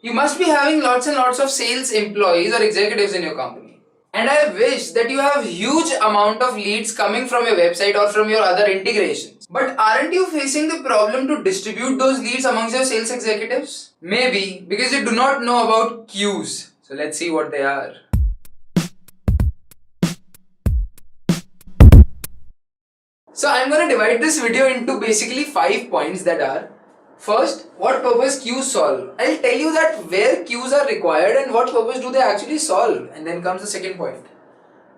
You must be having lots and lots of sales employees or executives in your company. And I wish that you have huge amount of leads coming from your website or from your other integrations. But aren't you facing the problem to distribute those leads amongst your sales executives? Maybe because you do not know about queues. So let's see what they are. So I'm going to divide this video into basically 5 points that are: first, what purpose queues solve. I'll tell you that where queues are required and what purpose do they actually solve. And then comes the second point.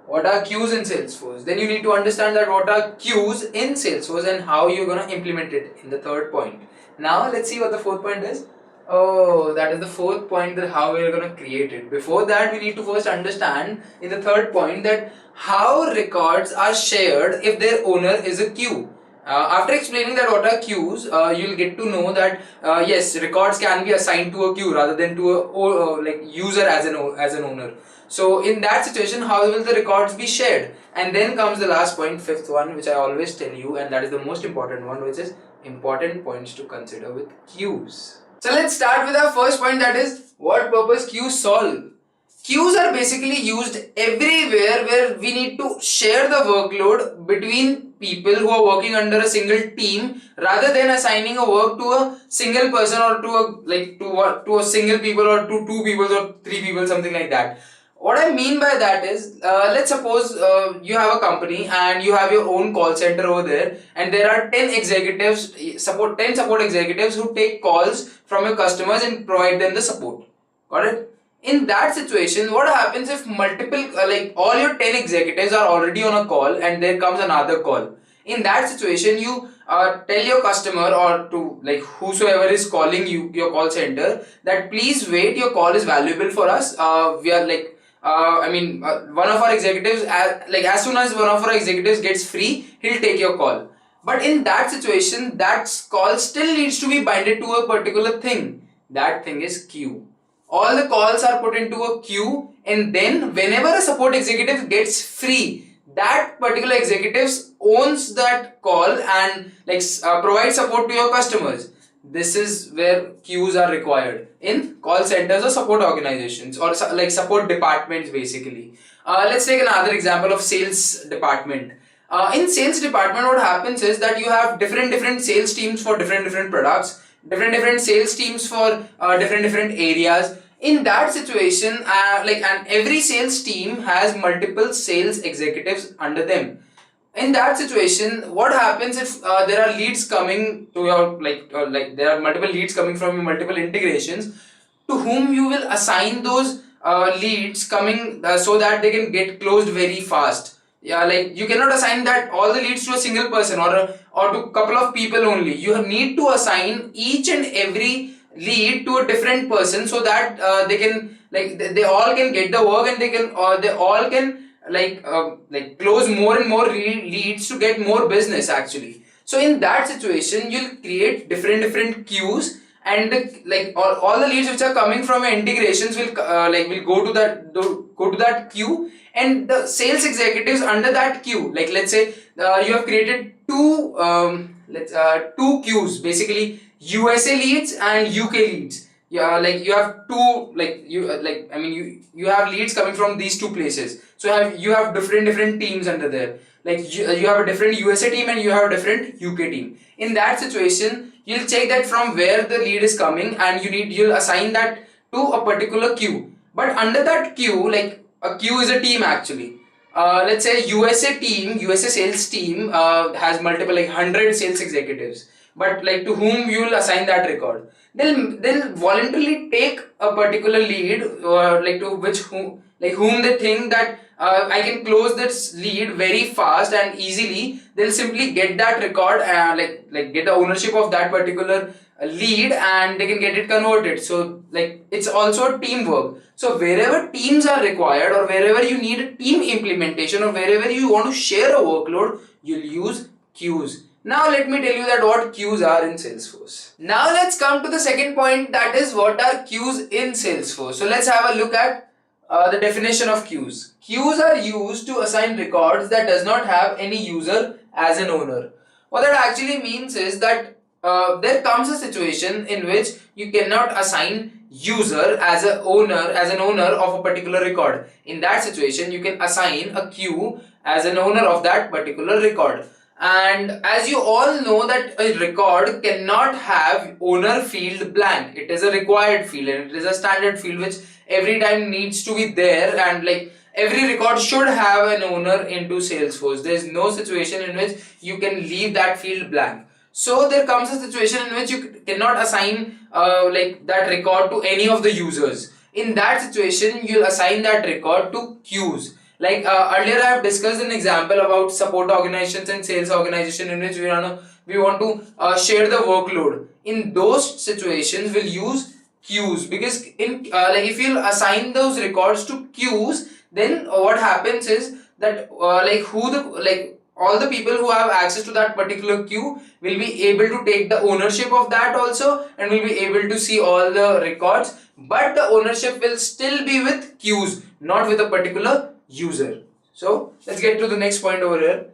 What are queues in Salesforce? Then you need to understand that what are queues in Salesforce and how you're going to implement it in the third point. Now let's see what the fourth point is. Oh, that is the fourth point, that how we are going to create it. Before that, we need to first understand in the third point that how records are shared if their owner is a queue. After explaining that what are queues, you'll get to know that yes, records can be assigned to a queue rather than to a like user as an owner. So in that situation, how will the records be shared? And then comes the last point, fifth one, which I always tell you, and that is the most important one, which is important points to consider with queues. So let's start with our first point, that is what purpose queues solve. Queues are basically used everywhere where we need to share the workload between people who are working under a single team rather than assigning a work to a single person or to a single people or to two people or three people, something like that. What I mean by that is, let's suppose you have a company and you have your own call center over there, and there are 10 support executives who take calls from your customers and provide them the support. Got it? In that situation, what happens if multiple, all your 10 executives are already on a call and there comes another call? In that situation, you tell your customer or to whosoever is calling you, your call center, that please wait, your call is valuable for us. We are one of our executives, as soon as one of our executives gets free, he'll take your call. But in that situation, that call still needs to be binded to a particular thing. That thing is queue. All the calls are put into a queue, and then whenever a support executive gets free, that particular executive owns that call and provides support to your customers. This is where queues are required in call centers or support organizations or support departments basically. Let's take another example of sales department. In sales department, what happens is that you have different sales teams for different products, different sales teams for different areas. In that situation, and every sales team has multiple sales executives under them. In that situation, what happens if there are leads coming to your there are multiple leads coming from multiple integrations, to whom you will assign those leads coming so that they can get closed very fast. Yeah, you cannot assign that all the leads to a single person or to a couple of people only. You need to assign each and every lead to a different person so that they can they all can get the work, and they all can close more and more leads to get more business actually. So in that situation, you'll create different queues, and all the leads which are coming from your integrations will go to that queue, and the sales executives under that queue, let's say you have created two queues, basically USA leads and UK leads. Yeah, you have two, you have leads coming from these two places. So you have different teams under there. You have a different USA team and you have a different UK team. In that situation, you'll check that from where the lead is coming, and you'll assign that to a particular queue. But under that queue, a queue is a team actually. Let's say USA sales team has multiple 100 sales executives, but to whom you will assign that record. They'll voluntarily take a particular lead whom they think that I can close this lead very fast and easily. They'll simply get that record and get the ownership of that particular lead, and they can get it converted. So it's also teamwork. So wherever teams are required, or wherever you need a team implementation, or wherever you want to share a workload, you'll use queues. Now let me tell you that what queues are in Salesforce. Now let's come to the second point, that is what are queues in Salesforce. So let's have a look at the definition of queues. Queues are used to assign records that does not have any user as an owner. What that actually means is that there comes a situation in which you cannot assign user as an owner of a particular record. In that situation, you can assign a queue as an owner of that particular record. And as you all know that a record cannot have owner field blank. It is a required field and it is a standard field which every time needs to be there, and like every record should have an owner into Salesforce. There is no situation in which you can leave that field blank. So there comes a situation in which you cannot assign like that record to any of the users. In that situation, you'll assign that record to queues. Like earlier I have discussed an example about support organizations and sales organization in which we want to share the workload. In those situations, we'll use queues, because in like if you'll assign those records to queues, then what happens is that all the people who have access to that particular queue will be able to take the ownership of that also, and will be able to see all the records, but the ownership will still be with queues, not with a particular user. So let's get to the next point over here.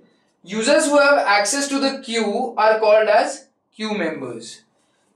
Users who have access to the queue are called as queue members.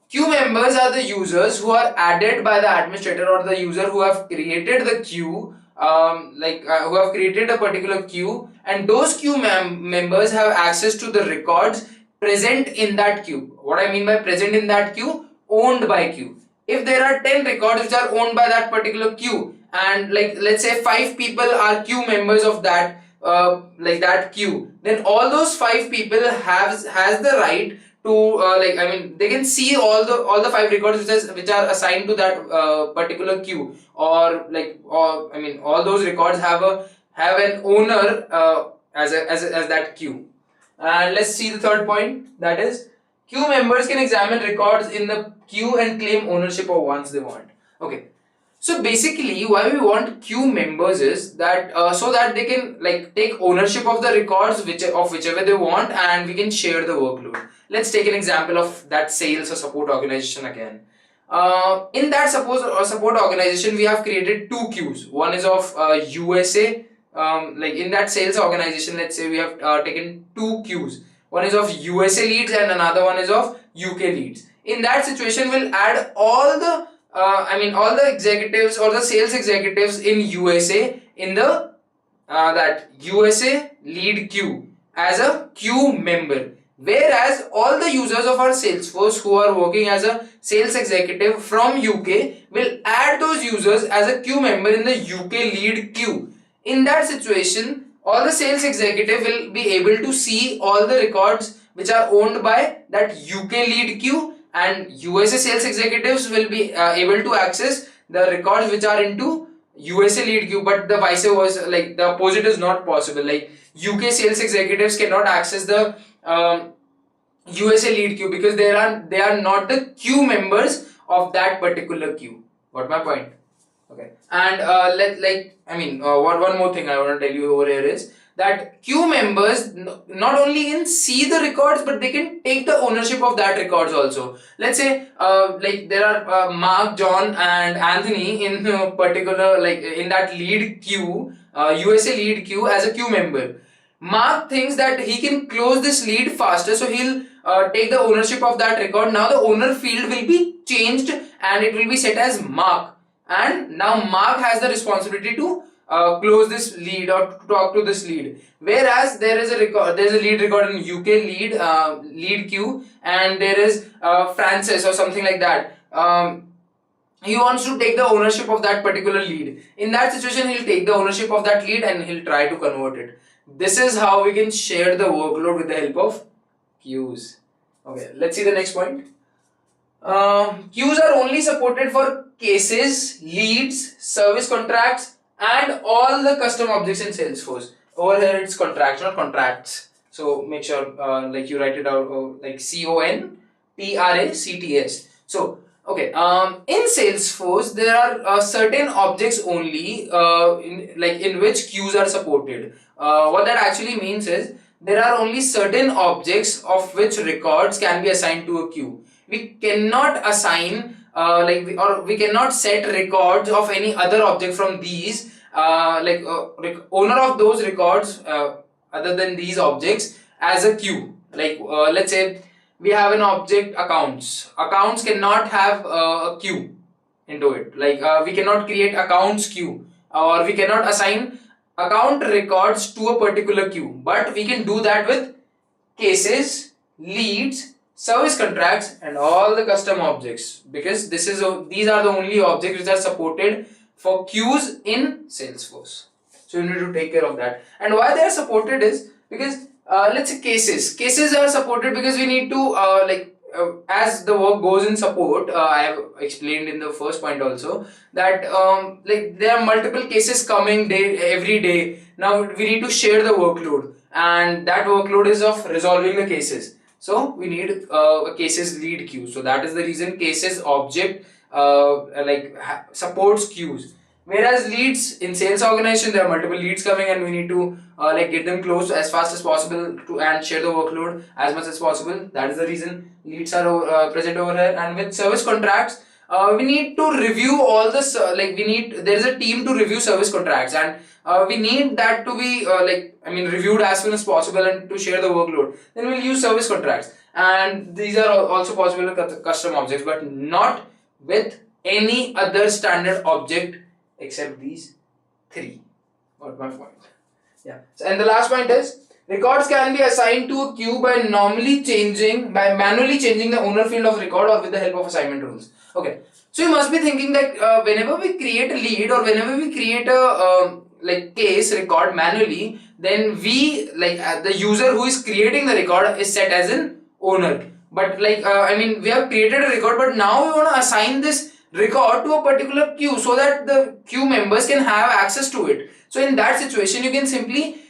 Queue members are the users who are added by the administrator or the user who have created the queue, who have created a particular queue, and those queue members have access to the records present in that queue. What I mean by present in that queue? Owned by queue. If there are 10 records which are owned by that particular queue, and like let's say 5 people are queue members of that that queue, then all those 5 people has the right to they can see all the 5 records which are assigned to that particular queue, or all those records have an owner as that queue. And let's see the third point, that is queue members can examine records in the queue and claim ownership of once they want. Okay, so basically why we want queue members is that so that they can take ownership of the records whichever they want, and we can share the workload. Let's take an example of that sales or support organization again. In that support organization, we have created 2 queues. One is of USA. In that sales organization, let's say we have taken 2 queues. One is of USA leads and another one is of UK leads. In that situation, we'll add all the executives or the sales executives in USA in the that USA lead queue as a queue member. Whereas all the users of our Salesforce who are working as a sales executive from UK will add those users as a queue member in the UK lead queue. In that situation, all the sales executive will be able to see all the records which are owned by that UK lead queue, and USA sales executives will be able to access the records which are into USA lead queue, but the vice versa, the opposite is not possible. UK sales executives cannot access the USA lead queue because they are not the queue members of that particular queue. Got my point? Okay. And one more thing I want to tell you over here is that queue members not only can see the records, but they can take the ownership of that records also. Let's say there are Mark, John and Anthony in particular, in that lead queue, USA lead queue as a queue member. Mark thinks that he can close this lead faster, so he'll take the ownership of that record. Now the owner field will be changed and it will be set as Mark, and now Mark has the responsibility to close this lead or to talk to this lead. Whereas there is a lead record in UK lead queue, and there is Francis or something like that. He wants to take the ownership of that particular lead. In that situation, he'll take the ownership of that lead and he'll try to convert it. This is how we can share the workload with the help of queues. Okay, let's see the next point. Queues are only supported for cases, leads, service contracts, and all the custom objects in Salesforce. Over here it's contracts, not contracts. So make sure you write it out like CONTRACTS. So okay, in Salesforce there are certain objects only in which queues are supported. What that actually means is there are only certain objects of which records can be assigned to a queue. We cannot assign we cannot set records of any other object from these owner of those records other than these objects as a queue. Let's say we have an object accounts. Accounts cannot have a queue. into it. Like we cannot create accounts queue, or we cannot assign account records to a particular queue, but we can do that with cases, leads, service contracts, and all the custom objects, because these are the only objects which are supported for queues in Salesforce. So you need to take care of that. And why they are supported is because let's say cases are supported because we need to as the work goes in support. I have explained in the first point also that like there are multiple cases coming every day. Now we need to share the workload, and that workload is of resolving the cases. So we need a cases lead queue. So that is the reason cases object supports queues. Whereas leads in sales organization, there are multiple leads coming, and we need to get them closed as fast as possible and share the workload as much as possible. That is the reason leads are present over here. And with service contracts, we need to review all this. There is a team to review service contracts, and we need that to be reviewed as soon as possible and to share the workload. Then we'll use service contracts, and these are also possible with custom objects, but not with any other standard object except these three. Got my point? Yeah. So, and the last point is records can be assigned to a queue by manually changing the owner field of record or with the help of assignment rules. Okay. So you must be thinking that whenever we create a lead or whenever we create a case record manually, then we the user who is creating the record is set as an owner. But we have created a record, but now we want to assign this record to a particular queue so that the queue members can have access to it. So in that situation, you can simply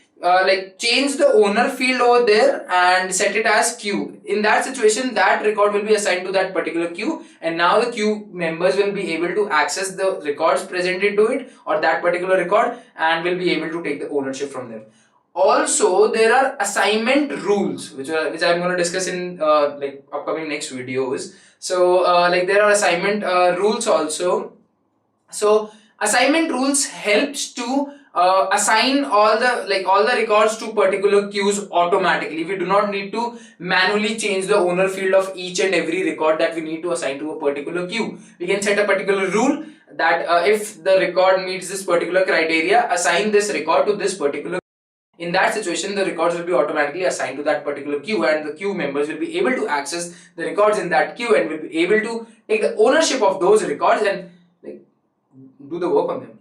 change the owner field over there and set it as queue. In that situation, that record will be assigned to that particular queue, and now the queue members will be able to access the records presented to it or that particular record and will be able to take the ownership from them. Also, there are assignment rules which I'm going to discuss in upcoming next videos. So there are assignment rules also. So assignment rules helps to assign all the records to particular queues automatically. We do not need to manually change the owner field of each and every record that we need to assign to a particular queue. We can set a particular rule that if the record meets this particular criteria, assign this record to this particular. In that situation, the records will be automatically assigned to that particular queue, and the queue members will be able to access the records in that queue and will be able to take the ownership of those records and do the work on them.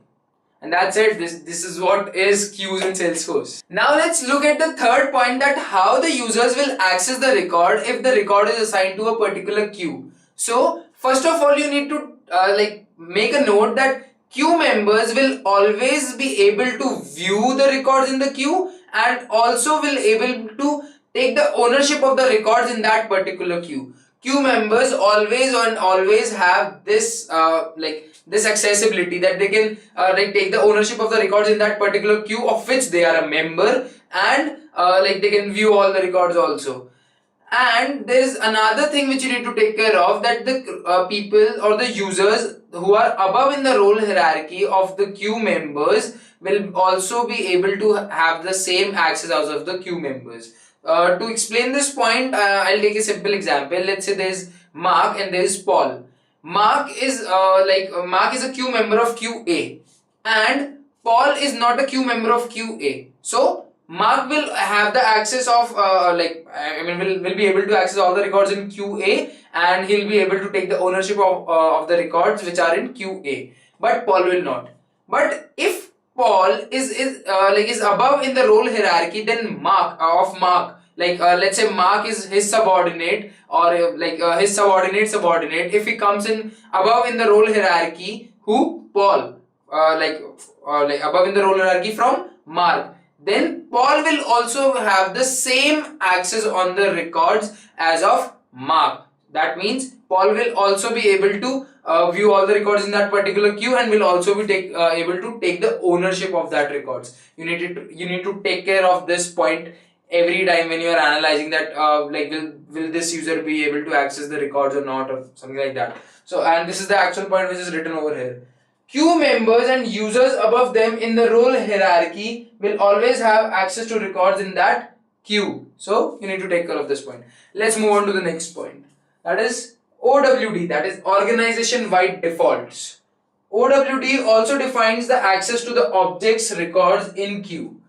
And that's it. This is what is queues in Salesforce. Now let's look at the third point, that how the users will access the record if the record is assigned to a particular queue. So first of all, you need to make a note that queue members will always be able to view the records in the queue and also will able to take the ownership of the records in that particular queue. Queue members always have this this accessibility that they can take the ownership of the records in that particular queue of which they are a member, and they can view all the records also. And there is another thing which you need to take care of, that the people or the users who are above in the role hierarchy of the queue members will also be able to have the same access as of the queue members. To explain this point, I'll take a simple example. Let's say there is Mark and there is Paul. Mark is a queue member of queue A, and Paul is not a queue member of queue A. So Mark will have the access of will be able to access all the records in queue A, and he'll be able to take the ownership of the records which are in queue A. But Paul will not. But if Paul is above in the role hierarchy, then Mark, let's say Mark is his subordinate, or his subordinate. If he comes in above in the role hierarchy, who? Paul, above in the role hierarchy from Mark, then Paul will also have the same access on the records as of Mark. That means Paul will also be able to view all the records in that particular queue and will also be able to take the ownership of that records. You need to take care of this point every time when you are analyzing that will this user be able to access the records or not, or something like that. So, and this is the actual point which is written over here. Queue members and users above them in the role hierarchy will always have access to records in that queue. So you need to take care of this point. Let's move on to the next point. That is OWD, that is organization wide defaults. OWD also defines the access to the object's records in queue.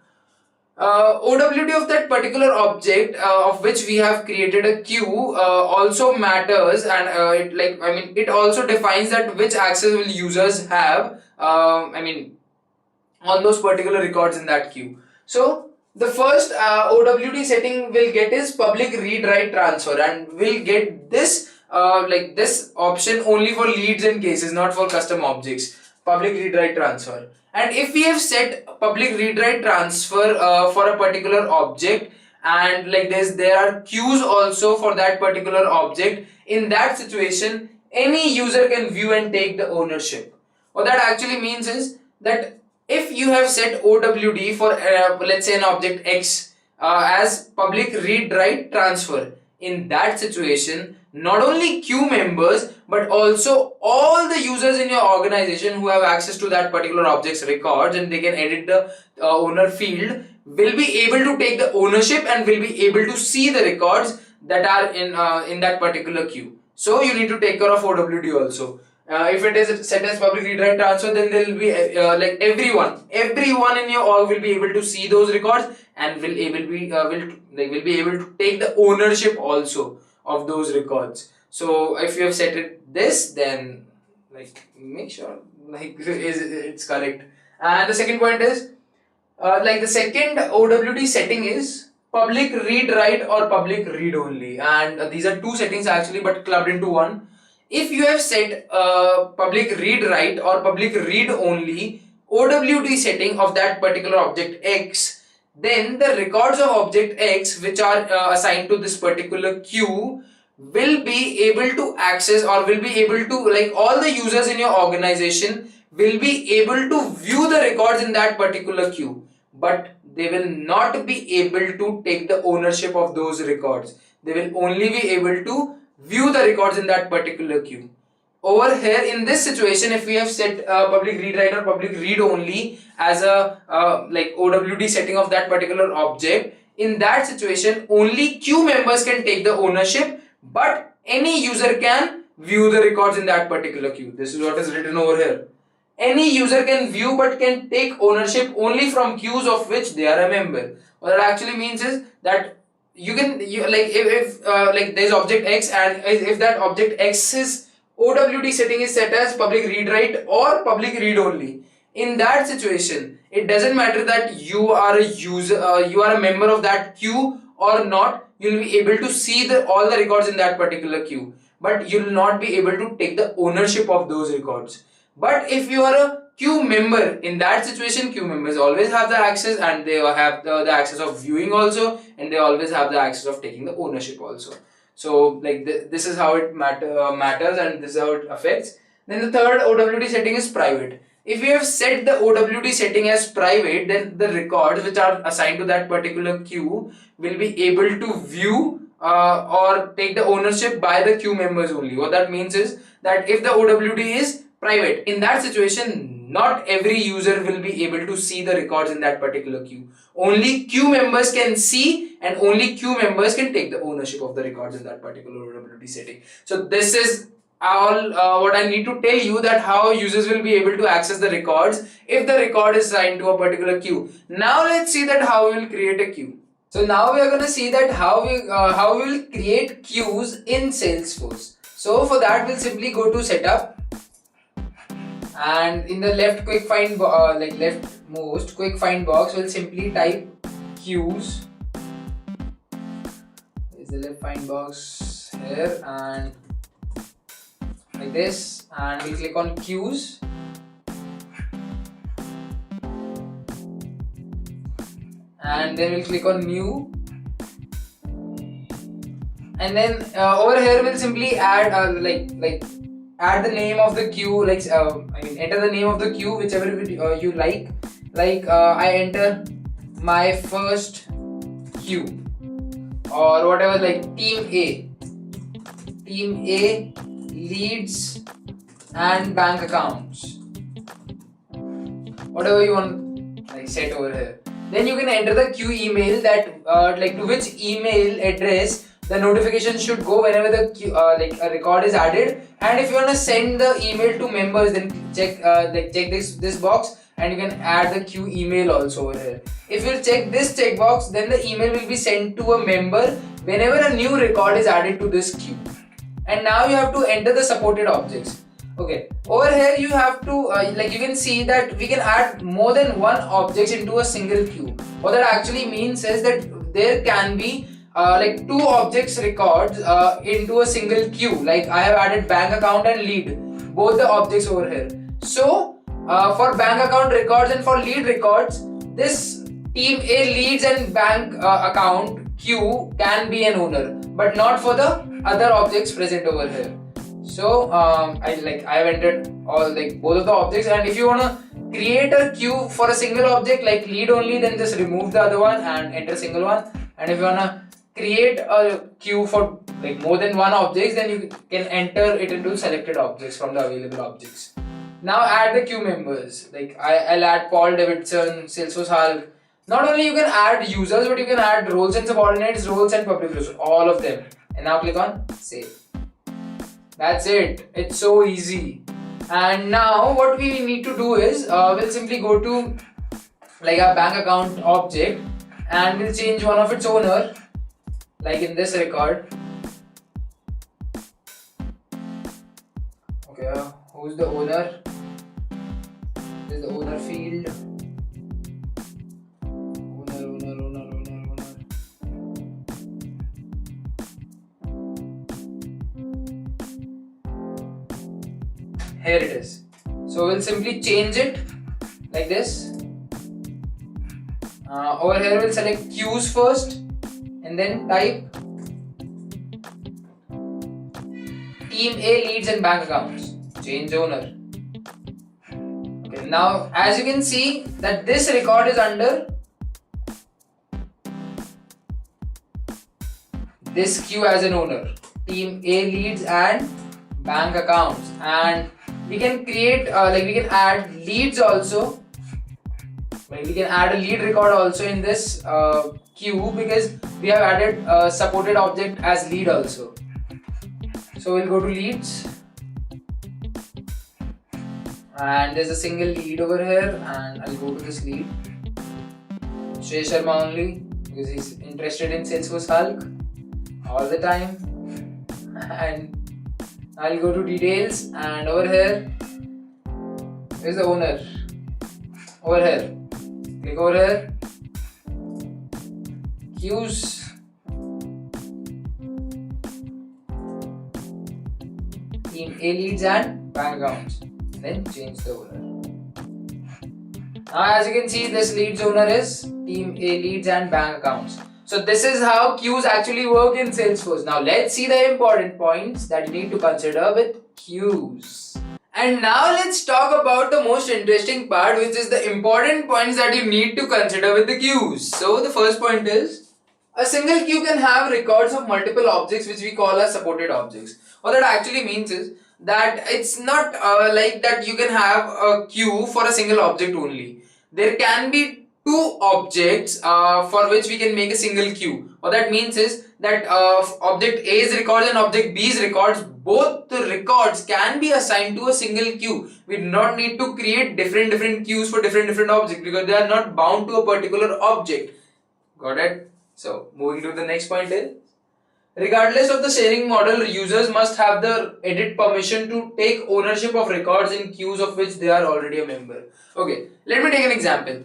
OWD of that particular object of which we have created a queue also matters, and it also defines that which access will users have on those particular records in that queue. So the first OWD setting will get is public read write transfer, and we'll get this this option only for leads and cases, not for custom objects. Public read write transfer. And if we have set public read write transfer for a particular object, and there are queues also for that particular object, in that situation any user can view and take the ownership. What that actually means is that if you have set OWD for let's say an object X as public read write transfer, in that situation not only queue members but also all the users in your organization who have access to that particular object's records and they can edit the owner field will be able to take the ownership and will be able to see the records that are in that particular queue. So you need to take care of OWD also. If it is set as public read write transfer, then there will be everyone in your org will be able to see those records and will be able to take the ownership also of those records. So if you have set it this, then make sure it's correct. And the second point is the second OWD setting is public read write or public read only, and these are two settings actually but clubbed into one. If you have set public read write or public read only OWD setting of that particular object X, then the records of object X which are assigned to this particular queue will be able to access, or will be able to, all the users in your organization will be able to view the records in that particular queue, but they will not be able to take the ownership of those records. They will only be able to view the records in that particular queue. Over here in this situation, if we have set public read write or public read only as a OWD setting of that particular object, in that situation only queue members can take the ownership, but any user can view the records in that particular queue. This is what is written over here. Any user can view but can take ownership only from queues of which they are a member. What that actually means is that if there's object X, and if that object X's OWD setting is set as public read write or public read only, in that situation it doesn't matter that you are a user, you are a member of that queue or not, you'll be able to see all the records in that particular queue, but you'll not be able to take the ownership of those records. But if you are a queue member, in that situation queue members always have the access, and they have the access of viewing also, and they always have the access of taking the ownership also. So this is how it matters, and this is how it affects. Then the third OWD setting is private. If you have set the OWD setting as private, then the records which are assigned to that particular queue will be able to view or take the ownership by the queue members only. What that means is that if the OWD is private, in that situation not every user will be able to see the records in that particular queue. Only queue members can see, and only queue members can take the ownership of the records in that particular OWD setting. So this is all what I need to tell you, that how users will be able to access the records if the record is assigned to a particular queue. Now let's see that how we will create a queue. So now we are going to see that how we will create queues in Salesforce. So for that we'll simply go to setup, and in the left quick find leftmost quick find box we'll simply type queues. Is the left find box here, and like this, and we'll click on queues, and then we'll click on new, and then over here we'll simply add add the name of the queue, enter the name of the queue whichever you like. I enter my first queue or whatever, team A leads and bank accounts, whatever you want set over here. Then you can enter the queue email, that to which email address the notification should go whenever the queue, like a record is added. And if you want to send the email to members, then check check this box, and you can add the queue email also over here. If you check this checkbox, then the email will be sent to a member whenever a new record is added to this queue. And now you have to enter the supported objects. Okay, over here you have to like you can see that we can add more than one object into a single queue. What that actually means is that there can be like two objects records into a single queue. Like I have added bank account and lead, both the objects over here. So for bank account records and for lead records, this team A leads and bank account queue can be an owner, but not for the other objects present over here. So I have entered all both of the objects, and if you wanna create a queue for a single object like lead only, then just remove the other one and enter a single one. And if you wanna create a queue for more than one object, then you can enter it into selected objects from the available objects. Now add the queue members. I'll add Paul Davidson, Salesforce Hulk. Not only you can add users, but you can add roles and subordinates, roles and public roles, all of them. And now click on save. That's it. It's so easy. And now what we need to do is we'll simply go to a bank account object, and we'll change one of its owner, like in this record. Okay, who's the owner? This is the owner field. Owner. Here it is. So we'll simply change it like this. Over here we'll select queues first, and then type team A leads and bank accounts. Change owner. Okay, now as you can see that this record is under this queue as an owner, team A leads and bank accounts. And we can create we can add leads also. We can add a lead record also in this queue, because we have added a supported object as lead also. So we'll go to leads, and there's a single lead over here, and I'll go to this lead, Shrey Sharma only, because he's interested in Salesforce Hulk all the time. And I'll go to details, and over here is the owner. Over here, click over here, queues, team A leads and bank accounts, then change the owner. Now as you can see, this leads owner is team A leads and bank accounts. So this is how queues actually work in Salesforce. Now let's see the important points that you need to consider with queues. And now let's talk about the most interesting part, which is the important points that you need to consider with the queues. So the first point is, a single queue can have records of multiple objects, which we call as supported objects. What that actually means is that it's not like that you can have a queue for a single object only. There can be two objects for which we can make a single queue. What that means is that object A's records and object B's records, both the records can be assigned to a single queue. We do not need to create different queues for different objects, because they are not bound to a particular object. Got it? So moving to the next point is, regardless of the sharing model, users must have the edit permission to take ownership of records in queues of which they are already a member. Okay, let me take an example.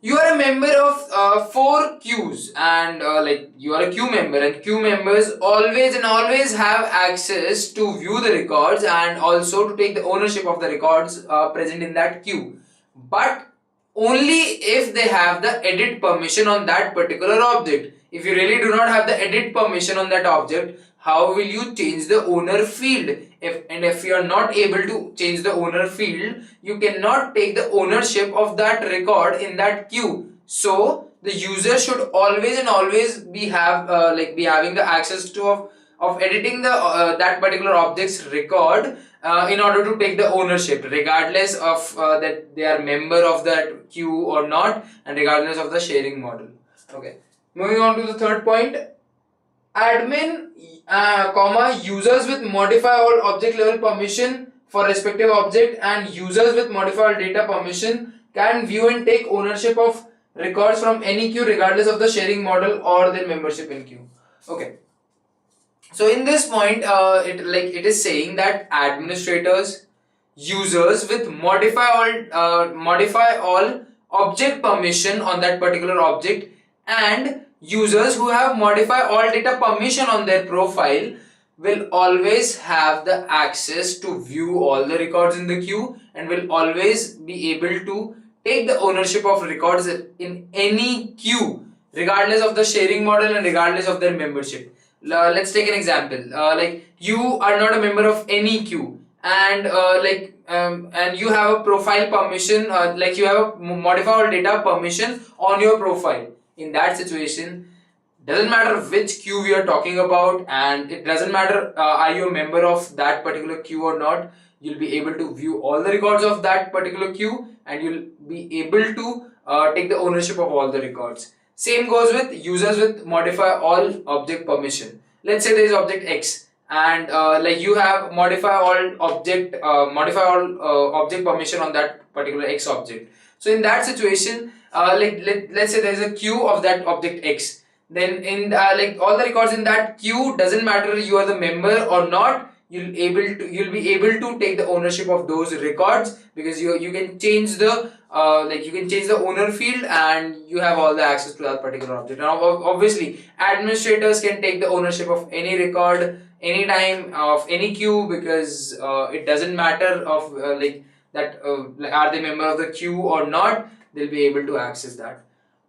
You are a member of 4 queues, and you are a queue member, and queue members always have access to view the records and also to take the ownership of the records present in that queue, but only if they have the edit permission on that particular object. If you really do not have the edit permission on that object, how will you change the owner field? If you are not able to change the owner field, you cannot take the ownership of that record in that queue. So the user should always be having the access to of editing the that particular object's record in order to take the ownership, regardless of that they are member of that queue or not, and regardless of the sharing model. Okay, moving on to the third point. admin, comma, users with modify all object level permission for respective object, and users with modify all data permission can view and take ownership of records from any queue regardless of the sharing model or their membership in queue. Okay. So in this point, it is saying that administrators, users with modify all object permission on that particular object, and users who have modify all data permission on their profile will always have the access to view all the records in the queue and will always be able to take the ownership of records in any queue regardless of the sharing model and regardless of their membership. Let's take an example. Like you are not a member of any queue, and and you have a profile permission, like you have a modify all data permission on your profile. In that situation, doesn't matter which queue we are talking about, and it doesn't matter are you a member of that particular queue or not. You'll be able to view all the records of that particular queue, and you'll be able to take the ownership of all the records. Same goes with users with modify all object permission. Let's say there is object X, and like you have modify all object permission on that particular X object. So in that situation, let's say there is a queue of that object X. Then in like all the records in that queue, doesn't matter you are the member or not, you'll be able to take the ownership of those records, because you can change the owner field, and you have all the access to that particular object. Now obviously administrators can take the ownership of any record anytime of any queue, because it doesn't matter of are they member of the queue or not, they'll be able to access that.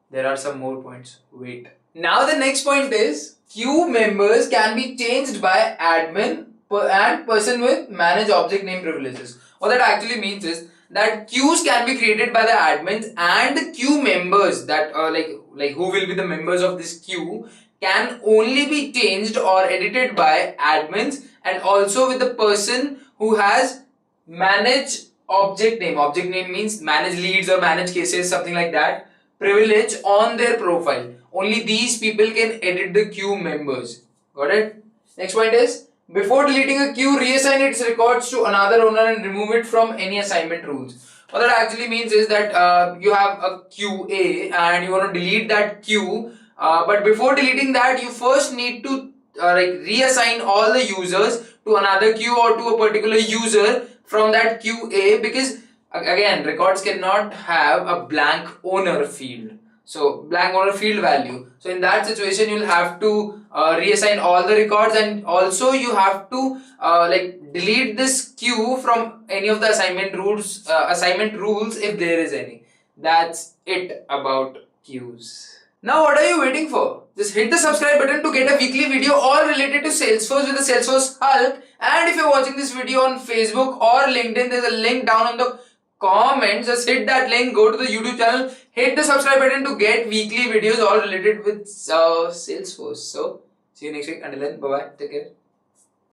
There are some more points. Wait. Now the next point is queue members can be changed by admin and person with manage object name privileges. What that actually means is that queues can be created by the admins, and the queue members that like who will be the members of this queue can only be changed or edited by admins, and also with the person who has manage object name. Object name means manage leads or manage cases, something like that, privilege on their profile. Only these people can edit the queue members. Got it? Next point is, before deleting a queue, reassign its records to another owner and remove it from any assignment rules. What that actually means is that you have a queue A and you want to delete that queue, but before deleting that, you first need to reassign all the users to another queue or to a particular user from that queue A, because again, records cannot have a blank owner field. So blank owner field value. So in that situation, you'll have to reassign all the records, and also you have to delete this queue from any of the assignment rules if there is any. That's it about queues. Now what are you waiting for? Just hit the subscribe button to get a weekly video all related to Salesforce with the Salesforce Hulk. And if you're watching this video on Facebook or LinkedIn, there's a link down on the comments. Just hit that link, go to the YouTube channel, hit the subscribe button to get weekly videos all related with Salesforce. So see you next week. Until then, bye bye, take care.